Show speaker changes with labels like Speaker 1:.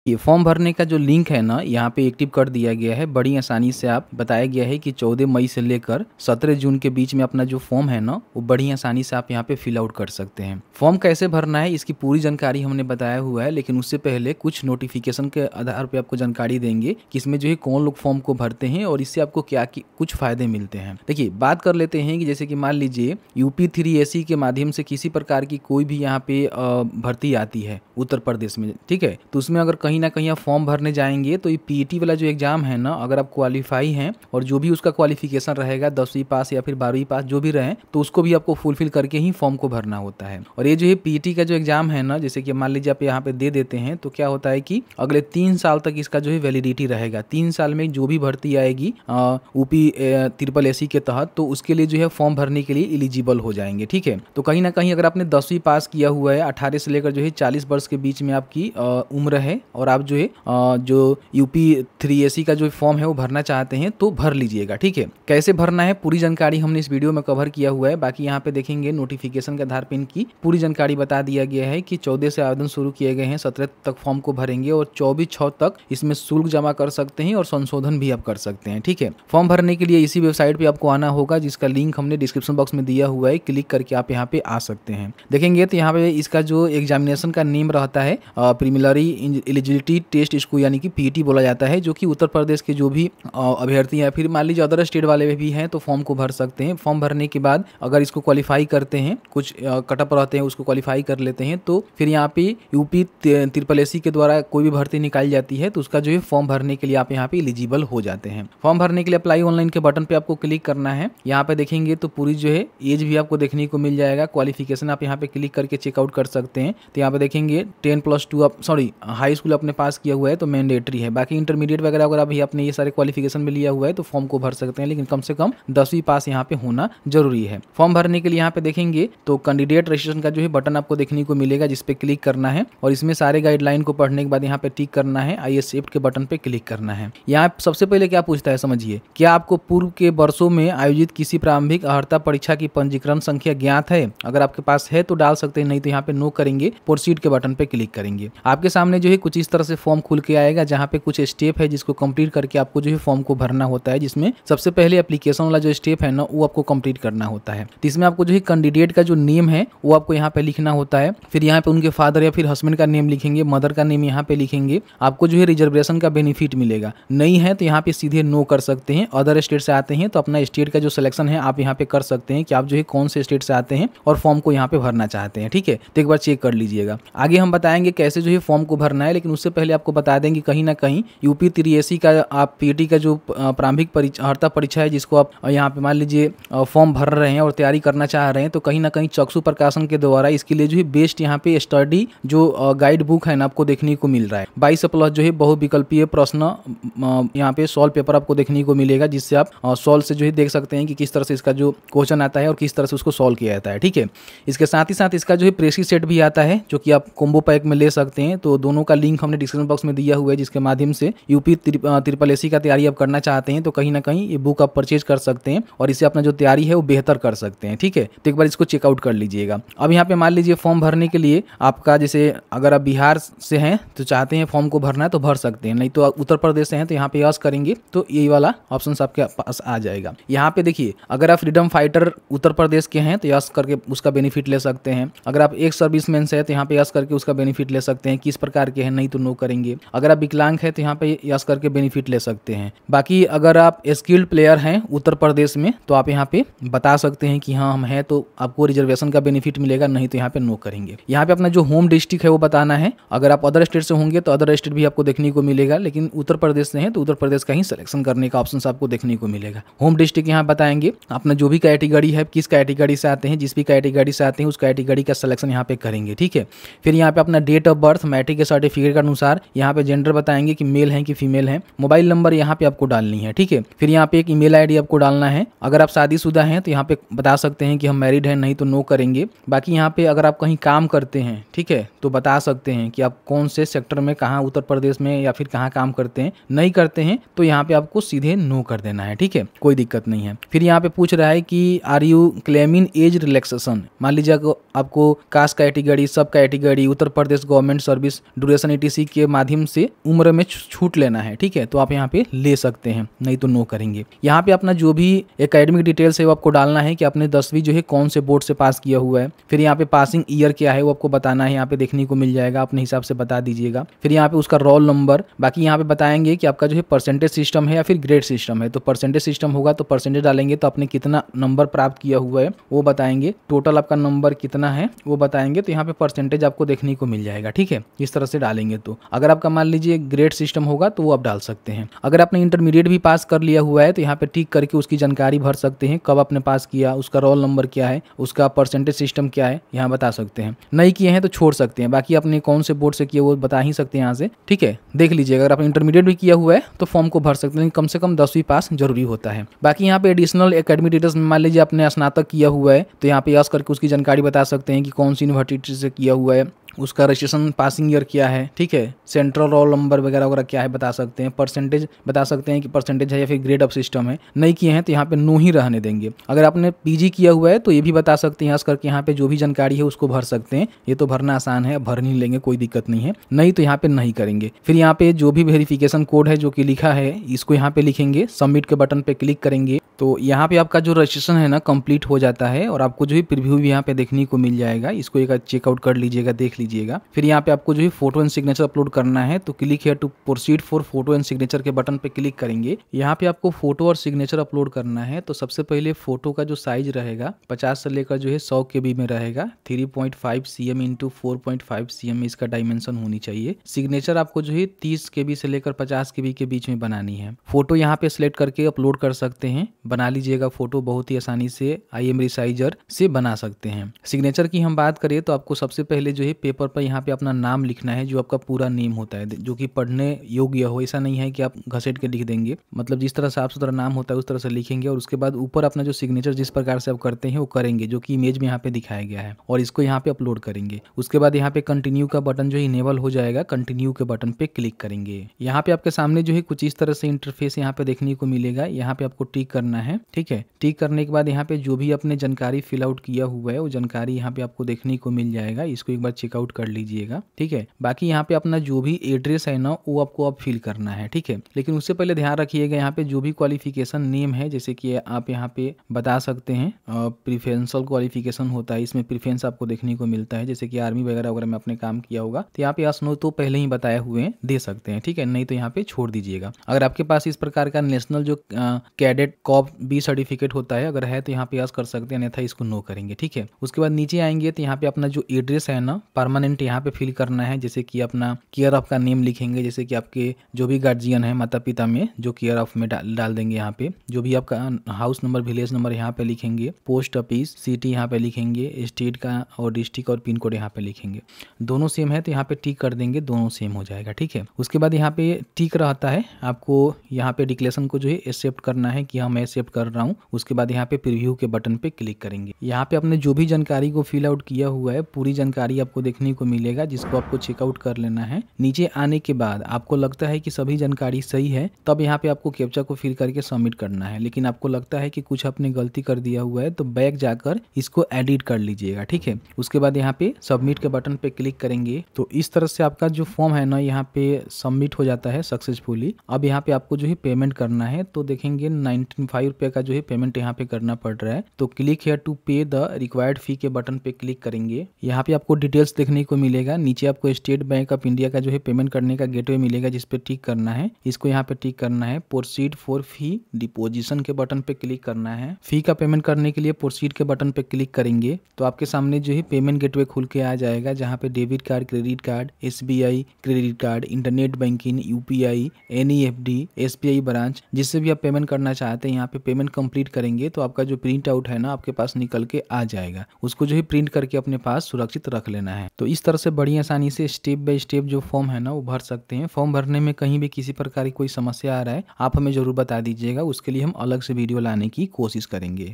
Speaker 1: ये फॉर्म भरने का जो लिंक है ना, यहाँ पे एक्टिव कर दिया गया है। बड़ी आसानी से आप बताया गया है कि 14 मई से लेकर 17 जून के बीच में अपना जो फॉर्म है ना, वो बड़ी आसानी से आप यहाँ पे फिल आउट कर सकते हैं। फॉर्म कैसे भरना है इसकी पूरी जानकारी हमने बताया हुआ है, लेकिन उससे पहले कुछ नोटिफिकेशन के आधार पे आपको जानकारी देंगे कि इसमें जो है कौन लोग फॉर्म को भरते हैं और इससे आपको क्या कुछ फायदे मिलते हैं। देखिए, बात कर लेते हैं कि जैसे कि मान लीजिए यूपी 3SE के माध्यम से किसी प्रकार की कोई भी यहाँ पे भर्ती आती है उत्तर प्रदेश में, ठीक है, तो उसमें अगर कहीं ना कहीं आप फॉर्म भरने जाएंगे तो ये PET वाला जो एग्जाम है ना, अगर आप क्वालिफाई हैं और जो भी उसका क्वालिफिकेशन रहेगा 10वीं पास या फिर 12वीं पास जो भी रहे, तो उसको भी आपको फुलफिल करके ही फॉर्म को भरना होता है। और ये जो है PET का जो एग्जाम है ना, जैसे कि मान लीजिए आप यहाँ पे दे देते हैं तो क्या होता है कि अगले 3 साल तक इसका जो है वैलिडिटी रहेगा। 3 साल में जो भी भर्ती आएगी UP SSS के तहत, तो उसके लिए जो है फॉर्म भरने के लिए एलिजिबल हो जाएंगे। ठीक है, तो कहीं ना कहीं अगर आपने 10वीं पास किया हुआ है, 18 से लेकर जो है 40 वर्ष के बीच में आपकी उम्र है और आप जो है जो UP 3SE का जो फॉर्म है वो भरना चाहते हैं तो भर लीजिएगा। ठीक है, कैसे भरना है पूरी जानकारी हमने इस वीडियो में कवर किया हुआ है। बाकी यहाँ पे देखेंगे नोटिफिकेशन के आधार पर इनकी पूरी जानकारी बता दिया गया है कि 14 से आवेदन शुरू किए गए हैं, 17 तक फॉर्म को भरेंगे और 24/6 तक इसमें शुल्क जमा कर सकते हैं और संशोधन भी आप कर सकते हैं। ठीक है, फॉर्म भरने के लिए इसी वेबसाइट पे आपको आना होगा, जिसका लिंक हमने डिस्क्रिप्शन बॉक्स में दिया हुआ है। क्लिक करके आप यहाँ पे आ सकते हैं। देखेंगे तो यहाँ पे इसका जो एग्जामिनेशन का नेम रहता है प्रीलिमिनरी एलिजिबिलिटी टेस्ट, इसको यानी कि PET बोला जाता है, जो कि उत्तर प्रदेश के जो भी अभ्यर्थी हैं, फिर मान लीजिए अदर स्टेट वाले भी हैं तो फॉर्म को भर सकते हैं। फॉर्म भरने के बाद अगर इसको क्वालिफाई करते हैं, कुछ कटअप रहते हैं उसको क्वालिफाई कर लेते हैं, तो फिर यहाँ पे UP SSS के द्वारा कोई भी भर्ती निकाली जाती है तो उसका जो है फॉर्म भरने के लिए आप यहाँ पे एलिजिबल हो जाते हैं। फॉर्म भरने के लिए अप्लाई ऑनलाइन के बटन पे आपको क्लिक करना है। यहाँ पे देखेंगे तो पूरी जो है एज भी आपको देखने को मिल जाएगा। क्वालिफिकेशन आप यहाँ पे क्लिक करके चेकआउट कर सकते हैं। तो यहाँ पे देखेंगे 10+2 आप हाई स्कूल आपने पास किया हुआ है तो मैंडेटरी है। बाकी इंटरमीडिएट वगैरह अगर अभी आपने ये सारे क्वालिफिकेशन में लिया हुआ है तो फॉर्म को भर सकते हैं, लेकिन कम से कम 10वीं पास यहाँ पे होना जरूरी है। फॉर्म भरने के लिए यहाँ पे देखेंगे तो कैंडिडेट रजिस्ट्रेशन का जो है बटन आपको देखने को मिलेगा, जिसपे क्लिक करना है और इसमें सारे गाइडलाइन को पढ़ने के बाद यहाँ पे टिक करना है, I एक्सेप्ट के बटन पे क्लिक करना है। यहाँ सबसे पहले क्या पूछता है समझिए, क्या आपको पूर्व के वर्षों में आयोजित किसी प्रारंभिक अर्हता परीक्षा की पंजीकरण संख्या ज्ञात है? अगर आपके पास है तो डाल सकते हैं, नहीं तो यहाँ पे नो करेंगे, प्रोसीड के बटन पे क्लिक करेंगे। आपके सामने जो है कुछ इस तरह से फॉर्म खुल के आएगा, जहाँ पे कुछ स्टेप है जिसको कंप्लीट करके आपको जो है फॉर्म को भरना होता है, जिसमें सबसे पहले एप्लीकेशन वाला जो स्टेप है ना वो आपको कंप्लीट करना होता है। तो इसमें आपको जो है कैंडिडेट का जो नेम है वो आपको यहाँ पे लिखना होता है, फिर यहाँ पे उनके फादर या फिर हस्बैंड का नेम लिखेंगे, मदर का नेम यहाँ पे लिखेंगे। आपको जो है रिजर्वेशन का बेनिफिट मिलेगा, नहीं है तो यहाँ पे सीधे नो कर सकते हैं। अदर स्टेट से आते हैं तो अपना स्टेट का जो सिलेक्शन है आप यहाँ पे कर सकते हैं कि आप जो है कौन से स्टेट से आते हैं और फॉर्म को यहाँ पे भरना चाहते हैं। ठीक है, तो एक बार चेक कर लीजिएगा। आगे हम बताएंगे कैसे जो है फॉर्म को भरना है, लेकिन उससे पहले आपको बता देंगे कहीं ना कहीं UP 3SE का आप PET का जो प्रारंभिक अर्हता परीक्षा है, जिसको आप यहाँ पे मान लीजिए फॉर्म भर रहे हैं और तैयारी करना चाह रहे हैं, तो कहीं ना कहीं चक्षु प्रकाशन के द्वारा इसके लिए जो है बेस्ट यहाँ पे स्टडी जो गाइड बुक है ना आपको देखने को मिल रहा है। 22+ जो है बहुविकल्पीय प्रश्न यहाँ पे सॉल्व पेपर आपको देखने को मिलेगा, जिससे आप सॉल्व से जो है देख सकते हैं कि किस तरह से इसका जो क्वेश्चन आता है और किस तरह से उसको सॉल्व किया जाता है। ठीक है, इसके साथ ही साथ इसका जो है प्रेसी सेट भी आता है, जो कि आप कॉम्बो पैक में ले सकते हैं। तो दोनों का लिंक हमने डिस्क्रिप्शन बॉक्स में दिया हुआ है, जिसके माध्यम से UP SSS का तैयारी आप करना चाहते हैं तो कहीं ना कहीं ये बुक आप परचेज कर सकते हैं और इससे अपना जो तैयारी है वो बेहतर कर सकते हैं। ठीक है, तो एक बार इसको चेकआउट कर लीजिएगा। अब यहाँ पे मान लीजिए फॉर्म भरने के लिए आपका, जैसे अगर आप बिहार से हैं तो चाहते हैं फॉर्म को भरना है तो भर सकते हैं, नहीं तो उत्तर प्रदेश से हैं तो यहाँ पे यस करेंगे तो यही वाला ऑप्शन आपके पास आ जाएगा। यहाँ पे देखिए, अगर आप फ्रीडम फाइटर उत्तर प्रदेश के हैं तो यस करके उसका बेनिफिट ले सकते हैं। अगर आप एक सर्विसमैन से है तो यहाँ पे यस करके उसका बेनिफिट ले सकते हैं। किस प्रकार के हैं, नहीं तो नो करेंगे। अगर आप विकलांग है तो यहाँ पे यस करके बेनिफिट ले सकते हैं। बाकी अगर आप स्किल्ड प्लेयर हैं उत्तर प्रदेश में तो आप यहाँ पे बता सकते हैं कि हाँ हम हैं, तो आपको रिजर्वेशन का बेनिफिट मिलेगा, नहीं तो यहाँ पे नो करेंगे। यहाँ पे अपना जो होम डिस्ट्रिक्ट है वो बताना है। अगर आप अदर स्टेट से होंगे तो अदर स्टेट भी आपको देखने को मिलेगा, लेकिन उत्तर प्रदेश से हैं तो उत्तर प्रदेश का ही सिलेक्शन करने का ऑप्शन आपको देखने को मिलेगा। होम डिस्ट्रिक्ट यहाँ बताएंगे, अपना जो भी कैटेगरी है, किस कैटेगरी से आते हैं, जिस भी कैटेगरी से आते हैं उस कैटेगरी का सिलेक्शन यहाँ पे करेंगे। ठीक है, फिर यहाँ पे अपना डेट ऑफ बर्थ, मैट्रिक के सर्टिफिकेट के अनुसार यहाँ पे जेंडर बताएंगे कि मेल है कि फीमेल है। मोबाइल नंबर यहाँ पे आपको डालनी है। ठीक है, फिर यहाँ पे एक ईमेल ID आपको डालना है। अगर आप शादीशुदा हैं तो यहाँ पे बता सकते हैं कि हम मैरिड हैं, नहीं तो नो करेंगे। बाकी यहाँ पे अगर आप कहीं काम करते हैं, ठीक है, तो बता सकते हैं कि आप कौन से सेक्टर में, कहाँ उत्तर प्रदेश में या फिर कहाँ काम करते हैं। नहीं करते हैं तो यहाँ पे आपको सीधे नो कर देना है। ठीक है, कोई दिक्कत नहीं है। फिर यहाँ पे पूछ रहा है कि are you claiming age relaxation. मान लीजिए आपको caste category, sub category, Uttar Pradesh government service duration ETC किसी के माध्यम से उम्र में छूट लेना है, ठीक है, तो आप यहाँ पे ले सकते हैं, नहीं तो नो करेंगे। यहाँ पे अपना जो भी एकेडमिक डिटेल्स है वो आपको डालना है कि आपने 10वीं जो है कौन से बोर्ड से पास किया हुआ है। फिर यहाँ पे पासिंग ईयर क्या है वो आपको बताना है, यहाँ पे देखने को मिल जाएगा, अपने हिसाब से बता दीजिएगा। फिर यहाँ पे उसका रोल नंबर, बाकी यहाँ पे बताएंगे कि आपका जो है परसेंटेज सिस्टम है या फिर ग्रेड सिस्टम है। तो परसेंटेज सिस्टम होगा तो परसेंटेज डालेंगे, तो आपने कितना नंबर प्राप्त किया हुआ है वो बताएंगे, टोटल आपका नंबर कितना है वो बताएंगे, तो यहाँ पे परसेंटेज आपको देखने को मिल जाएगा, ठीक है, इस तरह से डालेंगे। तो अगर आपका मान लीजिए ग्रेड सिस्टम होगा तो वो आप डाल सकते हैं। अगर आपने इंटरमीडिएट भी पास कर लिया हुआ है तो यहाँ पे टिक करके उसकी जानकारी भर सकते हैं, कब आपने पास किया, उसका रोल नंबर क्या है, उसका परसेंटेज सिस्टम क्या है, यहाँ बता सकते हैं। नहीं किए हैं तो छोड़ सकते हैं, बाकी आपने कौन से बोर्ड से किया वो बता ही सकते हैं यहाँ से, ठीक है। देख लीजिएगा, अगर आपने इंटरमीडिएट भी किया हुआ है तो फॉर्म को भर सकते हैं, कम से कम 10वीं पास जरूरी होता है। बाकी यहाँ पे एडिशनल एकेडमिक डिटेल्स, मान लीजिए आपने स्नातक किया हुआ है तो यहाँ पे यस करके उसकी जानकारी बता सकते हैं कि कौन सी यूनिवर्सिटी से किया हुआ है, उसका रजिस्ट्रेशन पासिंग ईयर क्या है, ठीक है, सेंट्रल रोल नंबर वगैरह वगैरह क्या है बता सकते हैं, परसेंटेज बता सकते हैं कि परसेंटेज है या फिर ग्रेड ऑफ सिस्टम है। नहीं किए हैं तो यहाँ पे नो ही रहने देंगे। अगर आपने पीजी किया हुआ है तो ये भी बता सकते हैं, यस करके यहाँ पे जो भी जानकारी है उसको भर सकते हैं। ये तो भरना आसान है, भर नहीं लेंगे, कोई दिक्कत नहीं है। नहीं तो यहाँ पे नहीं करेंगे। फिर यहाँ पे जो भी वेरिफिकेशन कोड है जो कि लिखा है इसको यहाँ पे लिखेंगे, सबमिट के बटन पे क्लिक करेंगे तो यहाँ पे आपका जो रजिस्ट्रेशन है ना कंप्लीट हो जाता है और आपको जो है प्रीव्यू भी यहाँ पे देखने को मिल जाएगा। इसको एक चेकआउट कर लीजिएगा, देख लीजिएगा। फिर यहाँ पे आपको जो है फोटो एंड सिग्नेचर अपलोड करना है, तो click here to proceed for photo and signature के बटन पे क्लिक करेंगे। यहाँ पे आपको फोटो और सिग्नेचर अपलोड करना है। तो सबसे पहले फोटो का जो साइज रहेगा 50 से लेकर जो है 100 KB में रहेगा, 3.5 cm इंटू 4.5 cm में इसका डायमेंशन होनी चाहिए। सिग्नेचर आपको जो है 30 KB से लेकर 50 KB के बीच में बनानी है। फोटो यहाँ पे सिलेक्ट करके अपलोड कर सकते हैं, बना लीजिएगा फोटो, बहुत ही आसानी से IM रिसाइजर से बना सकते हैं। सिग्नेचर की हम बात करें तो आपको सबसे पहले जो है पेपर पर यहाँ पे अपना नाम लिखना है, जो आपका पूरा नेम होता है, जो कि पढ़ने योग्य हो। ऐसा नहीं है कि आप घसेट के लिख देंगे, मतलब जिस तरह साफ सुथरा नाम होता है उस तरह से लिखेंगे और उसके बाद ऊपर अपना जो सिग्नेचर जिस प्रकार से आप करते हैं वो करेंगे, जो कि इमेज में यहाँ पे दिखाया गया है, और इसको यहाँ पे अपलोड करेंगे। उसके बाद यहाँ पे कंटिन्यू का बटन जो है इनेबल हो जाएगा, कंटिन्यू के बटन पे क्लिक करेंगे। यहाँ पे आपके सामने जो है कुछ इस तरह से इंटरफेस यहाँ पे देखने को मिलेगा। यहाँ पे आपको टिक करना है, ठीक है। टिक करने के बाद यहाँ पे जो भी आपने जानकारी फिल आउट किया हुआ है वो जानकारी यहाँ पे आपको देखने को मिल जाएगा। इसको एक बार चेकआउट कर लीजिएगा, ठीक है। बाकी यहाँ पे अपना जो भी एड्रेस है ना वो आपको अब फिल करना है, ठीक है। लेकिन उससे पहले ध्यान रखिएगा यहाँ पे जो भी क्वालिफिकेशन नेम है, जैसे कि आप यहाँ पे बता सकते हैं प्रिफरेंशियल क्वालिफिकेशन होता है, इसमें प्रिफरेंस आपको देखने को मिलता है, जैसे कि आर्मी वगैरह वगैरह में आपने काम किया होगा तो यहाँ पे यस नो तो पहले ही बताए हुए हैं, दे सकते हैं, ठीक है। नहीं तो यहाँ पे छोड़ दीजिएगा। अगर आपके पास इस प्रकार का नेशनल जो कैडेट कॉप बी सर्टिफिकेट होता है अगर है तो यहाँ पे यस कर सकते हैं, अन्यथा इसको नो करेंगे, ठीक है। उसके बाद नीचे आएंगे तो यहाँ पे अपना जो एड्रेस है ना परमानेंट यहाँ पे फिल करना है, जैसे कि अपना केयर ऑफ का नेम लिखेंगे, जैसे कि आपके जो भी गार्जियन है माता पिता में जो केयर ऑफ में डाल देंगे। यहाँ पे जो भी आपका हाउस नंबर विलेज नंबर यहाँ पे लिखेंगे, पोस्ट ऑफिस सिटी यहाँ पे लिखेंगे, स्टेट का और डिस्ट्रिक्ट और पिन कोड यहाँ पे लिखेंगे। दोनों सेम है तो यहाँ पे टिक कर देंगे, दोनों सेम हो जाएगा, ठीक है। उसके बाद यहाँ पे टिक रहता है, आपको यहाँ पे डिक्लेरेशन को जो है एक्सेप्ट करना है कि हाँ मैं एक्सेप्ट कर रहा हूँ। उसके बाद यहाँ पे प्रीव्यू के बटन पे क्लिक करेंगे। यहाँ पे आपने जो भी जानकारी को फिल आउट किया हुआ है पूरी जानकारी आपको देखने को मिलेगा, जिसको आपको चेकआउट कर लेना है। नीचे आने के बाद आपको लगता है कि सभी जानकारी सही है तब यहाँ पे आपको कैप्चा को फिल करके सबमिट करना है। लेकिन आपको लगता है कि कुछ आपने गलती कर दिया हुआ है तो बैक जाकर इसको एडिट कर लीजिएगा, ठीक है। उसके बाद यहाँ पे सबमिट के बटन पे क्लिक करेंगे तो इस तरह से आपका जो फॉर्म है ना यहाँ पे सबमिट हो जाता है सक्सेसफुली। अब यहाँ पे आपको जो है पेमेंट करना है, तो देखेंगे 95 रुपये का जो है पेमेंट यहाँ पे करना पड़ रहा है। तो क्लिक हियर टू पे द रिक्वायर्ड फी के बटन पे क्लिक करेंगे। यहाँ पे आपको डिटेल्स देखने को मिलेगा। नीचे आपको स्टेट बैंक ऑफ इंडिया का जो है पेमेंट करने का गेटवे मिलेगा, जिस पे टिक करना है। इसको यहाँ पे टिक करना है। प्रोसीड फॉर फी डिपोजिशन के बटन पे क्लिक करना है। फी का पेमेंट करने के लिए प्रोसीड के बटन पे क्लिक करेंगे तो आपके सामने जो है पेमेंट गेटवे खुल के आ जाएगा, जहाँ पे debit card, credit card, SBI credit card, internet banking, UPI, NEFT, SBI branch, जिससे भी आप पेमेंट करना चाहते हैं यहाँ पे पेमेंट कंप्लीट करेंगे तो आपका जो प्रिंट आउट है ना आपके पास निकल के आ जाएगा। उसको जो है प्रिंट करके अपने पास सुरक्षित रख लेना है। तो इस तरह से बड़ी आसानी से स्टेप बाय स्टेप जो फॉर्म है ना वो भर सकते हैं। फॉर्म भरने में कहीं भी किसी प्रकार की कोई समस्या आ रहा है आप हमें जरूर बता दीजिएगा, उसके लिए हम अलग से वीडियो लाने की कोशिश करेंगे।